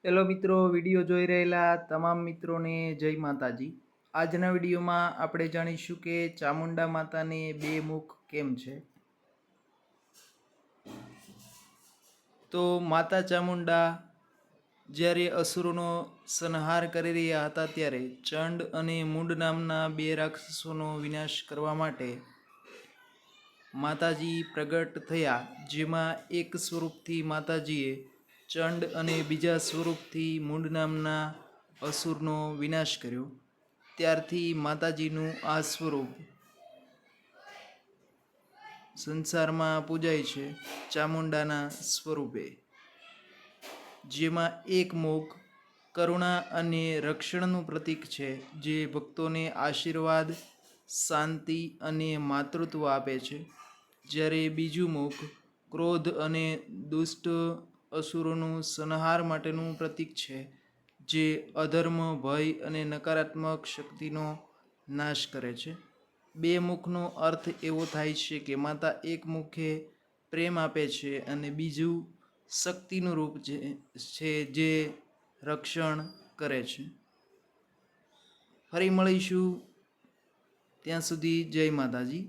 Hello મિત્રો, video જોઈ રહેલા તમામ મિત્રોને જય માતાજી। આજના વિડીયોમાં આપણે જાણીશું કે ચામુંડા માતાને બે મુખ કેમ છે। તો માતા ચામુંડા જ્યારે અસુરોનો સંહાર કરી રહ્યા હતા ત્યારે ચંડ અને મુંડ નામના બે રાક્ષસોનો વિનાશ કરવા માટે માતાજી પ્રગટ થયા, જેમાં એક સ્વરૂપથી માતાજીએ ચંડ અને બીજા સ્વરૂપથી મુંડ નામના અસુરનો વિનાશ કર્યો। ત્યારથી માતાજીનું આ સ્વરૂપ સંસારમાં પૂજાય છે ચામુંડાના સ્વરૂપે, જેમાં એક મુખ કરુણા અને રક્ષણનું પ્રતીક છે, જે ભક્તોને આશીર્વાદ, શાંતિ અને માતૃત્વ આપે છે, જ્યારે બીજું મુખ ક્રોધ અને દુષ્ટ અસુરોનું સંહાર માટેનું પ્રતીક છે, જે અધર્મ, ભય અને નકારાત્મક શક્તિનો નાશ કરે છે। બે મુખનો અર્થ એવો થાય છે કે માતા એક મુખે પ્રેમ આપે છે અને બીજું શક્તિનું રૂપ છે જે રક્ષણ કરે છે। ફરી મળીશું, ત્યાં સુધી જય માતાજી।